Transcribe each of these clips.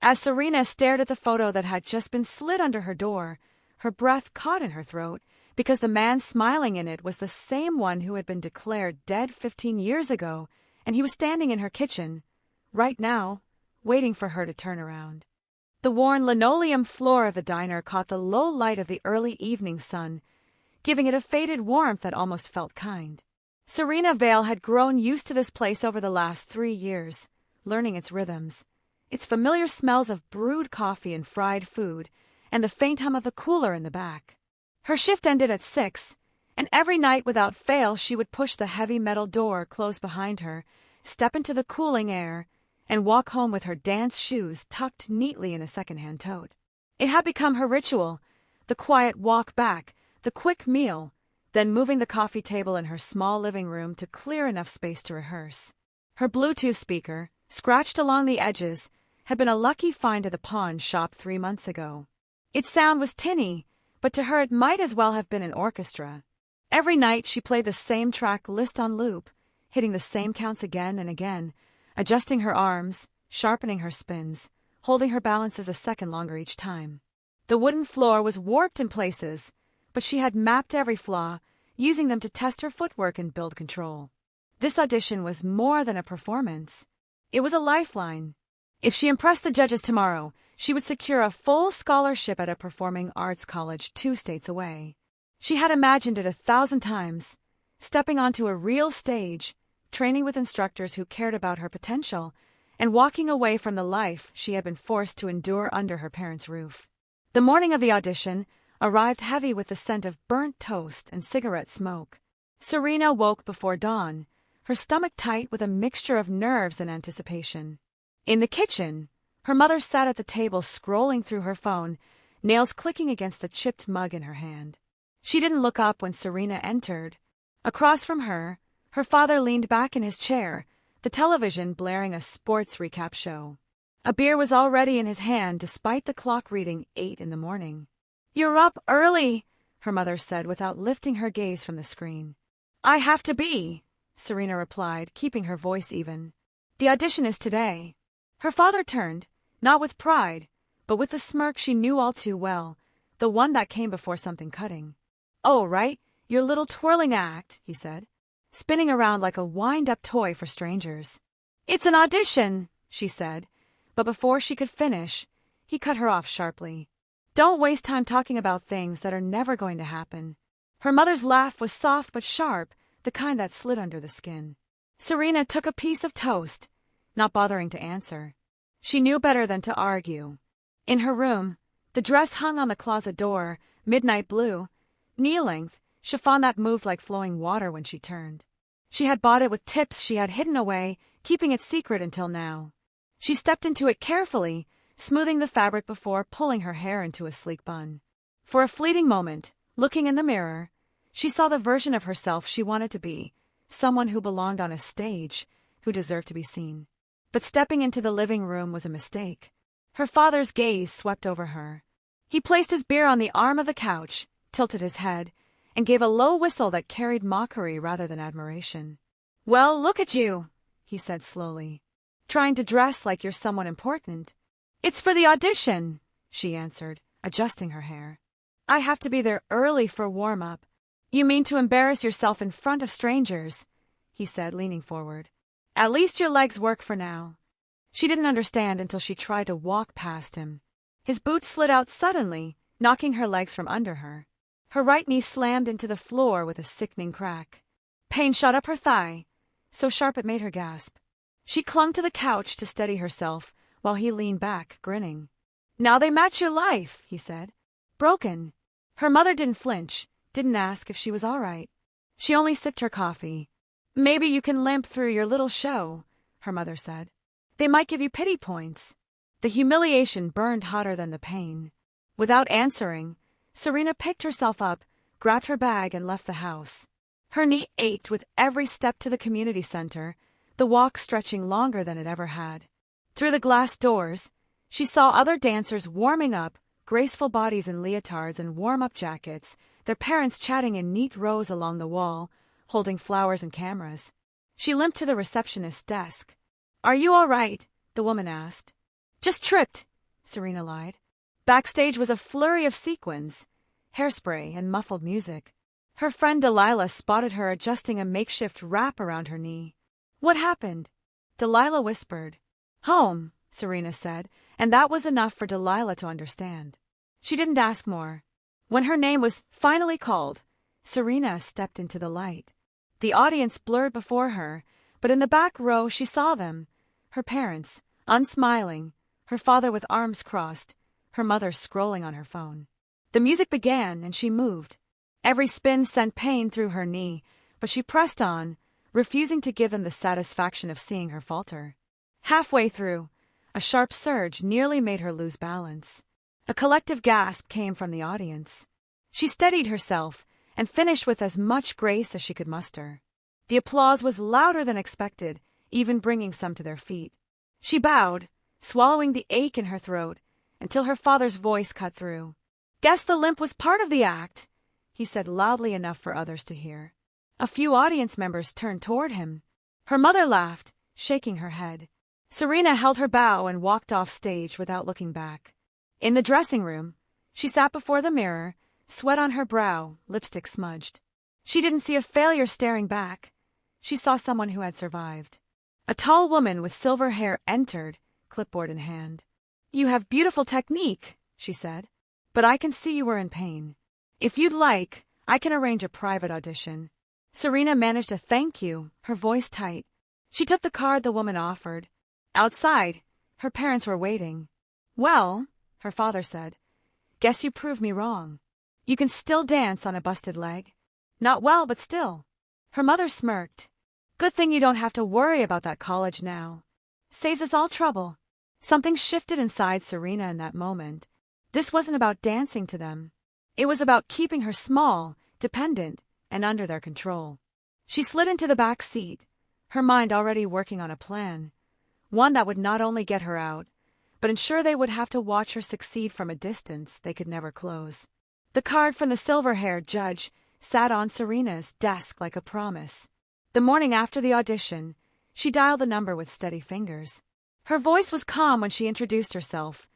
As Serena stared at the photo that had just been slid under her door, her breath caught in her throat because the man smiling in it was the same one who had been declared dead 15 years ago, and he was standing in her kitchen, right now, waiting for her to turn around. The worn linoleum floor of the diner caught the low light of the early evening sun, giving it a faded warmth that almost felt kind. Serena Vale had grown used to this place over the last 3 years, learning its rhythms, its familiar smells of brewed coffee and fried food, and the faint hum of the cooler in the back. Her shift ended at 6, and every night without fail she would push the heavy metal door close behind her, step into the cooling air, and walk home with her dance shoes tucked neatly in a second-hand tote. It had become her ritual, the quiet walk back, the quick meal, then moving the coffee table in her small living room to clear enough space to rehearse. Her Bluetooth speaker, scratched along the edges, had been a lucky find at the pawn shop 3 months ago. Its sound was tinny, but to her it might as well have been an orchestra. Every night she played the same track list on loop, hitting the same counts again and again, adjusting her arms, sharpening her spins, holding her balances a second longer each time. The wooden floor was warped in places, but she had mapped every flaw, using them to test her footwork and build control. This audition was more than a performance. It was a lifeline. If she impressed the judges tomorrow, she would secure a full scholarship at a performing arts college 2 states away. She had imagined it 1,000 times, stepping onto a real stage, training with instructors who cared about her potential, and walking away from the life she had been forced to endure under her parents' roof. The morning of the audition arrived heavy with the scent of burnt toast and cigarette smoke. Serena woke before dawn, her stomach tight with a mixture of nerves and anticipation. In the kitchen, her mother sat at the table scrolling through her phone, nails clicking against the chipped mug in her hand. She didn't look up when Serena entered. Across from her, her father leaned back in his chair, the television blaring a sports recap show. A beer was already in his hand despite the clock reading 8 in the morning. "You're up early," her mother said without lifting her gaze from the screen. "I have to be," Serena replied, keeping her voice even. "The audition is today." Her father turned, not with pride, but with the smirk she knew all too well, the one that came before something cutting. "Oh, right, your little twirling act," he said, spinning around like a wind-up toy for strangers. "It's an audition," she said, but before she could finish, he cut her off sharply. "Don't waste time talking about things that are never going to happen." Her mother's laugh was soft but sharp, the kind that slid under the skin. Serena took a piece of toast, not bothering to answer. She knew better than to argue. In her room, the dress hung on the closet door, midnight blue, knee-length, chiffon that moved like flowing water when she turned. She had bought it with tips she had hidden away, keeping it secret until now. She stepped into it carefully, smoothing the fabric before pulling her hair into a sleek bun. For a fleeting moment, looking in the mirror, she saw the version of herself she wanted to be, someone who belonged on a stage, who deserved to be seen. But stepping into the living room was a mistake. Her father's gaze swept over her. He placed his beer on the arm of the couch, tilted his head, and gave a low whistle that carried mockery rather than admiration. "Well, look at you," he said slowly. "Trying to dress like you're someone important." "It's for the audition," she answered, adjusting her hair. "I have to be there early for warm-up." "You mean to embarrass yourself in front of strangers," he said, leaning forward. "At least your legs work for now." She didn't understand until she tried to walk past him. His boot slid out suddenly, knocking her legs from under her. Her right knee slammed into the floor with a sickening crack. Pain shot up her thigh, so sharp it made her gasp. She clung to the couch to steady herself, while he leaned back, grinning. "Now they match your life," he said. "Broken." Her mother didn't flinch, didn't ask if she was all right. She only sipped her coffee. "Maybe you can limp through your little show," her mother said. "They might give you pity points." The humiliation burned hotter than the pain. Without answering, Serena picked herself up, grabbed her bag, and left the house. Her knee ached with every step to the community center, the walk stretching longer than it ever had. Through the glass doors, she saw other dancers warming up, graceful bodies in leotards and warm-up jackets, their parents chatting in neat rows along the wall, holding flowers and cameras. She limped to the receptionist's desk. "Are you all right?" the woman asked. "Just tripped," Serena lied. Backstage was a flurry of sequins, hairspray, and muffled music. Her friend Delilah spotted her adjusting a makeshift wrap around her knee. What happened? Delilah whispered. Home, Serena said, and that was enough for Delilah to understand. She didn't ask more. When her name was finally called, Serena stepped into the light. The audience blurred before her, but in the back row she saw them. Her parents, unsmiling, her father with arms crossed, her mother scrolling on her phone. The music began, and she moved. Every spin sent pain through her knee, but she pressed on, refusing to give them the satisfaction of seeing her falter. Halfway through, a sharp surge nearly made her lose balance. A collective gasp came from the audience. She steadied herself and finished with as much grace as she could muster. The applause was louder than expected, even bringing some to their feet. She bowed, swallowing the ache in her throat, until her father's voice cut through. Guess the limp was part of the act, he said loudly enough for others to hear. A few audience members turned toward him. Her mother laughed, shaking her head. Serena held her bow and walked off stage without looking back. In the dressing room, she sat before the mirror, sweat on her brow, lipstick smudged. She didn't see a failure staring back. She saw someone who had survived. A tall woman with silver hair entered, clipboard in hand. You have beautiful technique, she said, but I can see you were in pain. If you'd like, I can arrange a private audition. Serena managed a thank you, her voice tight. She took the card the woman offered. Outside, her parents were waiting. Well, her father said, guess you proved me wrong. You can still dance on a busted leg. Not well, but still. Her mother smirked. Good thing you don't have to worry about that college now. Saves us all trouble. Something shifted inside Serena in that moment. This wasn't about dancing to them. It was about keeping her small, dependent, and under their control. She slid into the back seat, her mind already working on a plan. One that would not only get her out, but ensure they would have to watch her succeed from a distance they could never close. The card from the silver-haired judge sat on Serena's desk like a promise. The morning after the audition, she dialed the number with steady fingers. Her voice was calm when she introduced herself,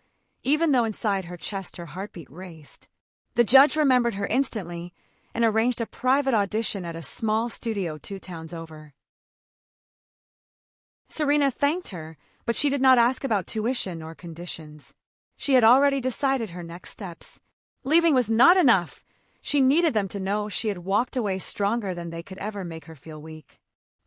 even though inside her chest her heartbeat raced. The judge remembered her instantly and arranged a private audition at a small studio 2 towns over. Serena thanked her, but she did not ask about tuition or conditions. She had already decided her next steps. Leaving was not enough. She needed them to know she had walked away stronger than they could ever make her feel weak.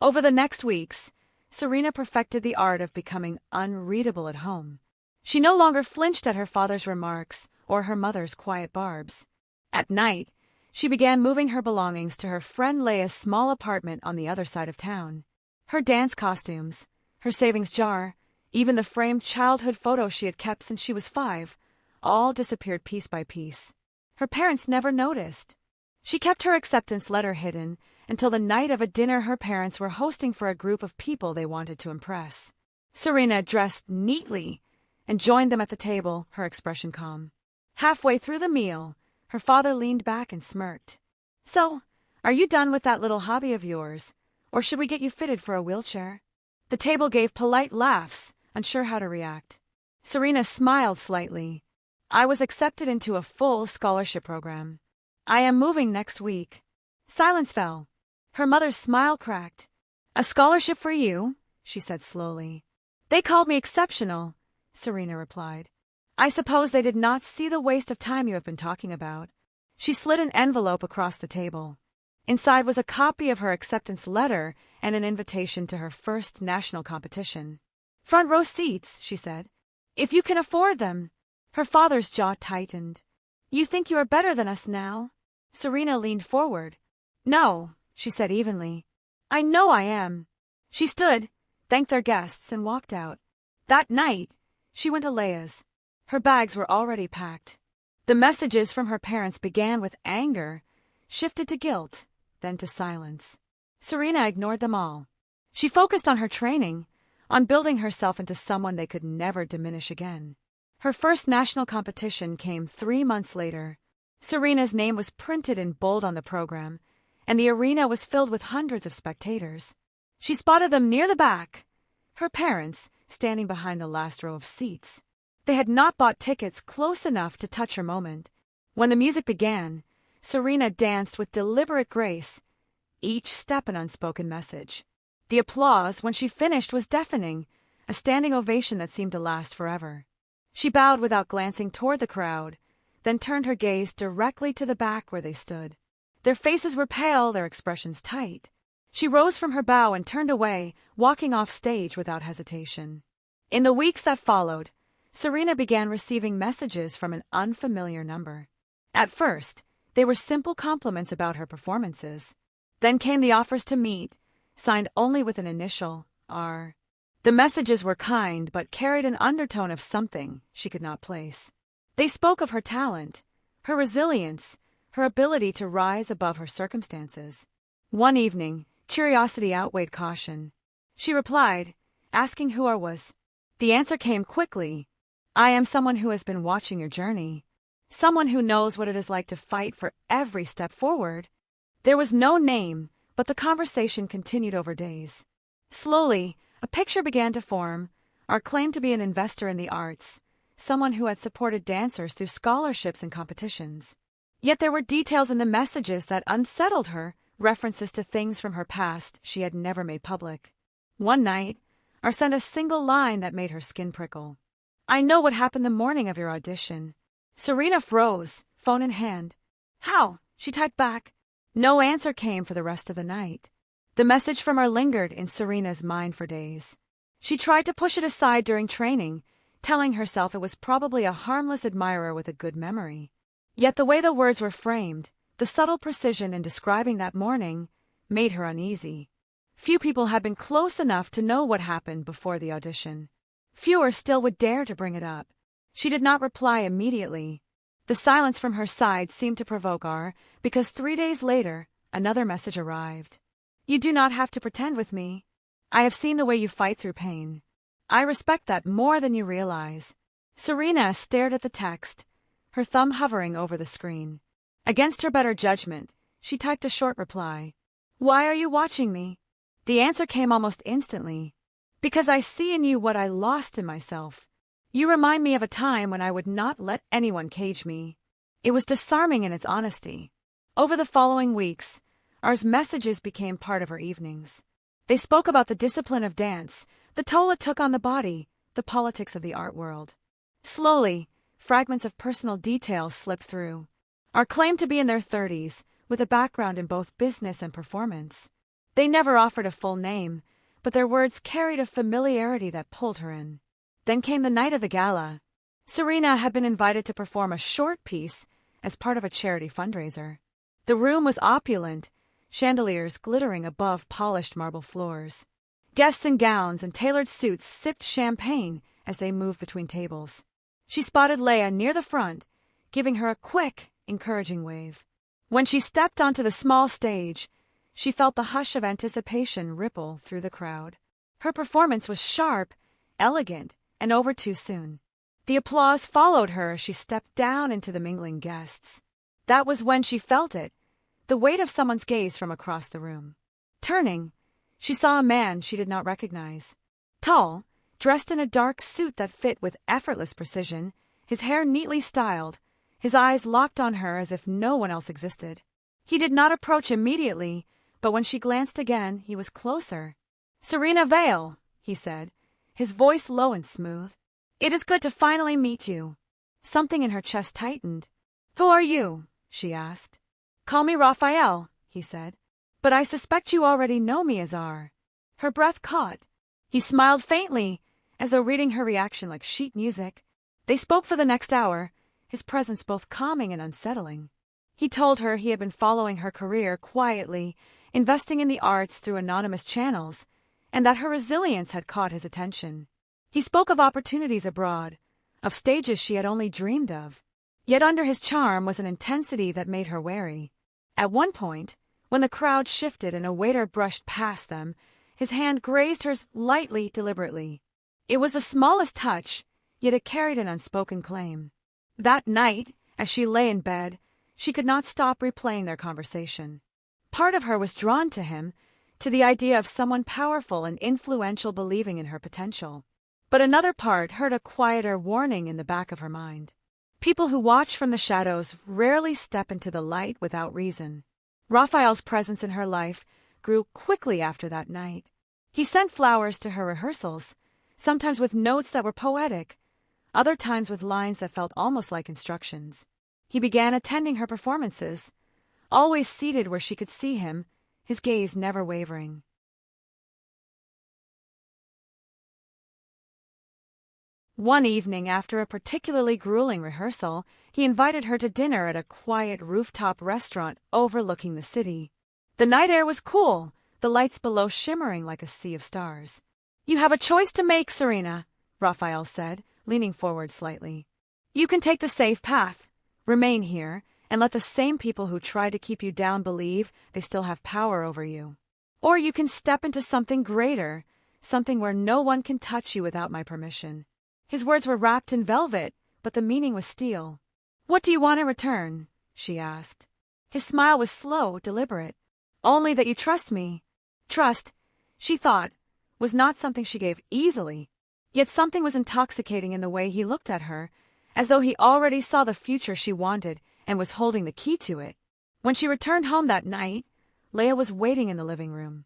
Over the next weeks, Serena perfected the art of becoming unreadable at home. She no longer flinched at her father's remarks or her mother's quiet barbs. At night, she began moving her belongings to her friend Leia's small apartment on the other side of town. Her dance costumes, her savings jar, even the framed childhood photo she had kept since she was 5, all disappeared piece by piece. Her parents never noticed. She kept her acceptance letter hidden until the night of a dinner her parents were hosting for a group of people they wanted to impress. Serena dressed neatly and joined them at the table, her expression calm. Halfway through the meal, her father leaned back and smirked. So, are you done with that little hobby of yours, or should we get you fitted for a wheelchair? The table gave polite laughs, unsure how to react. Serena smiled slightly. I was accepted into a full scholarship program. I am moving next week. Silence fell. Her mother's smile cracked. A scholarship for you, she said slowly. They called me exceptional, Serena replied. I suppose they did not see the waste of time you have been talking about. She slid an envelope across the table. Inside was a copy of her acceptance letter and an invitation to her first national competition. Front row seats, she said. If you can afford them. Her father's jaw tightened. You think you are better than us now? Serena leaned forward. No, she said evenly. I know I am. She stood, thanked their guests, and walked out. That night, she went to Leia's. Her bags were already packed. The messages from her parents began with anger, shifted to guilt, then to silence. Serena ignored them all. She focused on her training, on building herself into someone they could never diminish again. Her first national competition came 3 months later. Serena's name was printed in bold on the program, and the arena was filled with hundreds of spectators. She spotted them near the back, her parents standing behind the last row of seats. They had not bought tickets close enough to touch her moment. When the music began, Serena danced with deliberate grace, each step an unspoken message. The applause, when she finished, was deafening, a standing ovation that seemed to last forever. She bowed without glancing toward the crowd, then turned her gaze directly to the back where they stood. Their faces were pale, their expressions tight. She rose from her bow and turned away, walking off stage without hesitation. In the weeks that followed, Serena began receiving messages from an unfamiliar number. At first, they were simple compliments about her performances. Then came the offers to meet, signed only with an initial, R. The messages were kind but carried an undertone of something she could not place. They spoke of her talent, her resilience, her ability to rise above her circumstances. One evening, curiosity outweighed caution. She replied, asking who I was. The answer came quickly. I am someone who has been watching your journey. Someone who knows what it is like to fight for every step forward. There was no name, but the conversation continued over days. Slowly, a picture began to form. Our claim to be an investor in the arts, someone who had supported dancers through scholarships and competitions. Yet there were details in the messages that unsettled her, references to things from her past she had never made public. One night, I sent a single line that made her skin prickle. I know what happened the morning of your audition. Serena froze, phone in hand. How? She typed back. No answer came for the rest of the night. The message from her lingered in Serena's mind for days. She tried to push it aside during training, telling herself it was probably a harmless admirer with a good memory. Yet the way the words were framed, the subtle precision in describing that morning, made her uneasy. Few people had been close enough to know what happened before the audition. Fewer still would dare to bring it up. She did not reply immediately. The silence from her side seemed to provoke R, because 3 days later, another message arrived. You do not have to pretend with me. I have seen the way you fight through pain. I respect that more than you realize. Serena stared at the text, her thumb hovering over the screen. Against her better judgment, she typed a short reply. Why are you watching me? The answer came almost instantly. Because I see in you what I lost in myself. You remind me of a time when I would not let anyone cage me. It was disarming in its honesty. Over the following weeks, R's messages became part of her evenings. They spoke about the discipline of dance, the toll it took on the body, the politics of the art world. Slowly, fragments of personal details slipped through. R claimed to be in their 30s, with a background in both business and performance. They never offered a full name, but their words carried a familiarity that pulled her in. Then came the night of the gala. Serena had been invited to perform a short piece as part of a charity fundraiser. The room was opulent, chandeliers glittering above polished marble floors. Guests in gowns and tailored suits sipped champagne as they moved between tables. She spotted Leia near the front, giving her a quick, encouraging wave. When she stepped onto the small stage, she felt the hush of anticipation ripple through the crowd. Her performance was sharp, elegant, and over too soon. The applause followed her as she stepped down into the mingling guests. That was when she felt it, the weight of someone's gaze from across the room. Turning, she saw a man she did not recognize. Tall, dressed in a dark suit that fit with effortless precision, his hair neatly styled, his eyes locked on her as if no one else existed. He did not approach immediately, but when she glanced again, he was closer. Serena Vale, he said, his voice low and smooth. It is good to finally meet you. Something in her chest tightened. Who are you? She asked. Call me Raphael, he said. But I suspect you already know me as R. Her breath caught. He smiled faintly, as though reading her reaction like sheet music. They spoke for the next hour, his presence both calming and unsettling. He told her he had been following her career quietly, investing in the arts through anonymous channels, and that her resilience had caught his attention. He spoke of opportunities abroad, of stages she had only dreamed of. Yet under his charm was an intensity that made her wary. At one point, when the crowd shifted and a waiter brushed past them, his hand grazed hers lightly, deliberately. It was the smallest touch, yet it carried an unspoken claim. That night, as she lay in bed, she could not stop replaying their conversation. Part of her was drawn to him, to the idea of someone powerful and influential believing in her potential. But another part heard a quieter warning in the back of her mind. People who watch from the shadows rarely step into the light without reason. Raphael's presence in her life grew quickly after that night. He sent flowers to her rehearsals, sometimes with notes that were poetic, other times with lines that felt almost like instructions. He began attending her performances, always seated where she could see him, his gaze never wavering. One evening, after a particularly grueling rehearsal, he invited her to dinner at a quiet rooftop restaurant overlooking the city. The night air was cool, the lights below shimmering like a sea of stars. "You have a choice to make, Serena," Raphael said, leaning forward slightly. "You can take the safe path, remain here, and let the same people who try to keep you down believe they still have power over you. Or you can step into something greater, something where no one can touch you without my permission." His words were wrapped in velvet, but the meaning was steel. "What do you want in return?" she asked. His smile was slow, deliberate. "Only that you trust me." Trust, she thought, was not something she gave easily. Yet something was intoxicating in the way he looked at her, as though he already saw the future she wanted and was holding the key to it. When she returned home that night, Leah was waiting in the living room.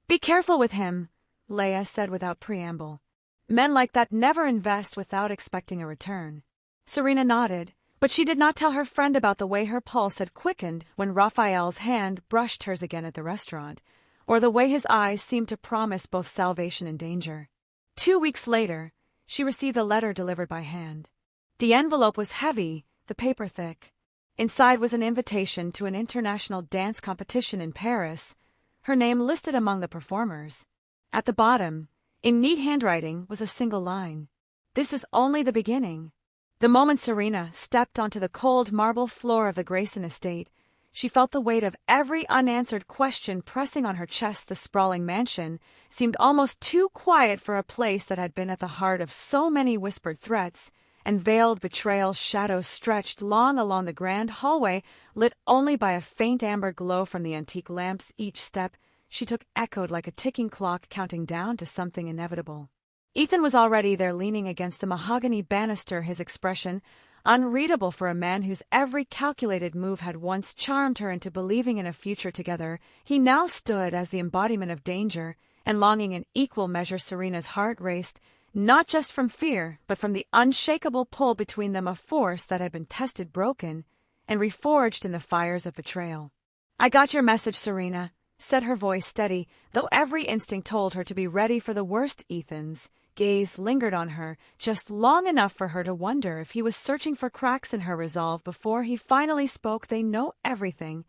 "Be careful with him," Leah said without preamble. "Men like that never invest without expecting a return." Serena nodded, but she did not tell her friend about the way her pulse had quickened when Raphael's hand brushed hers again at the restaurant, or the way his eyes seemed to promise both salvation and danger. 2 weeks later, she received a letter delivered by hand. The envelope was heavy, the paper thick. Inside was an invitation to an international dance competition in Paris, her name listed among the performers. At the bottom, in neat handwriting, was a single line: "This is only the beginning." The moment Serena stepped onto the cold marble floor of the Grayson estate, she felt the weight of every unanswered question pressing on her chest. The sprawling mansion seemed almost too quiet for a place that had been at the heart of so many whispered threats, and veiled betrayal shadows stretched long along the grand hallway, lit only by a faint amber glow from the antique lamps. Each step she took echoed like a ticking clock counting down to something inevitable. Ethan was already there, leaning against the mahogany banister, his expression unreadable for a man whose every calculated move had once charmed her into believing in a future together. He now stood as the embodiment of danger, and longing in equal measure. Serena's heart raced, not just from fear, but from the unshakable pull between them, a force that had been tested, broken, and reforged in the fires of betrayal. "I got your message, Serena," said her voice steady, though every instinct told her to be ready for the worst. Ethan's gaze lingered on her just long enough for her to wonder if he was searching for cracks in her resolve before he finally spoke. "They know everything,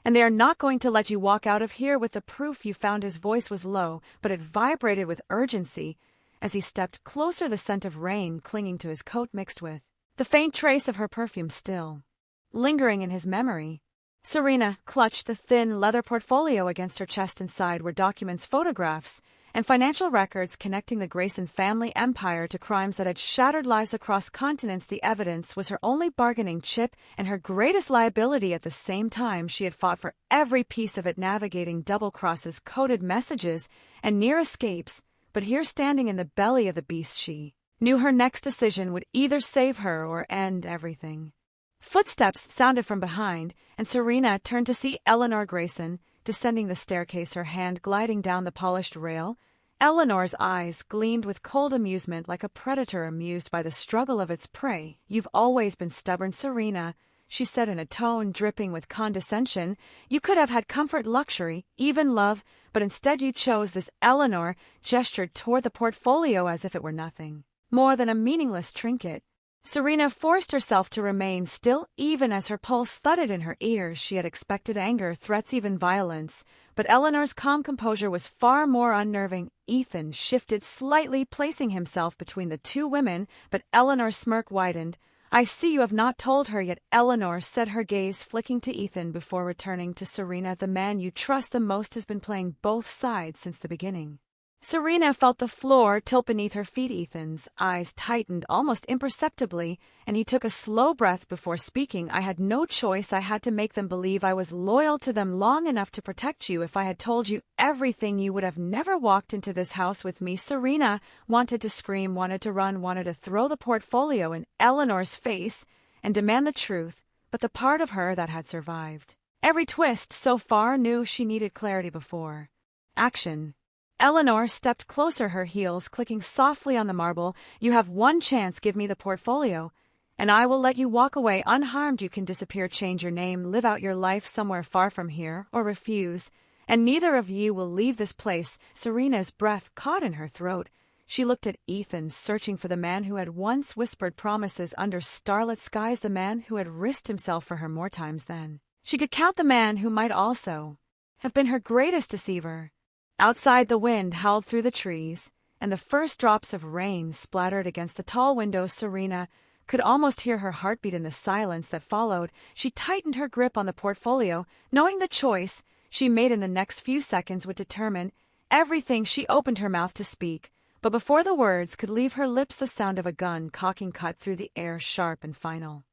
and they are not going to let you walk out of here with the proof you found." His voice was low, but it vibrated with urgency as he stepped closer, the scent of rain clinging to his coat mixed with the faint trace of her perfume still lingering in his memory. Serena clutched the thin leather portfolio against her chest. Inside were documents, photographs, and financial records connecting the Grayson family empire to crimes that had shattered lives across continents. The evidence was her only bargaining chip and her greatest liability at the same time. She had fought for every piece of it, navigating double crosses, coded messages, and near escapes, but here, standing in the belly of the beast, she knew her next decision would either save her or end everything. Footsteps sounded from behind, and Serena turned to see Eleanor Grayson descending the staircase, her hand gliding down the polished rail. Eleanor's eyes gleamed with cold amusement, like a predator amused by the struggle of its prey. "You've always been stubborn, Serena," she said in a tone dripping with condescension. "You could have had comfort, luxury, even love, but instead you chose this." Eleanor gestured toward the portfolio as if it were nothing more than a meaningless trinket. Serena forced herself to remain still, even as her pulse thudded in her ears. She had expected anger, threats, even violence, but Eleanor's calm composure was far more unnerving. Ethan shifted slightly, placing himself between the two women, but Eleanor's smirk widened. "I see you have not told her yet," Eleanor said, her gaze flicking to Ethan before returning to Serena. "The man you trust the most has been playing both sides since the beginning." Serena felt the floor tilt beneath her feet. Ethan's eyes tightened almost imperceptibly, and he took a slow breath before speaking. I had no choice. I had to make them believe I was loyal to them long enough to protect you. If I had told you everything, you would have never walked into this house with me. Serena wanted to scream, wanted to run, wanted to throw the portfolio in Eleanor's face and demand the truth, but the part of her that had survived every twist so far knew she needed clarity before action. Eleanor stepped closer, her heels clicking softly on the marble. You have one chance. Give me the portfolio, and I will let you walk away unharmed. You can disappear, change your name, live out your life somewhere far from here, or refuse, and neither of you will leave this place. Serena's breath caught in her throat. She looked at Ethan, searching for the man who had once whispered promises under starlit skies, the man who had risked himself for her more times than she could count, the man who might also have been her greatest deceiver. Outside, the wind howled through the trees, and the first drops of rain splattered against the tall windows. Serena could almost hear her heartbeat in the silence that followed. She tightened her grip on the portfolio, knowing the choice she made in the next few seconds would determine everything. She opened her mouth to speak, but before the words could leave her lips, the sound of a gun cocking cut through the air, sharp and final.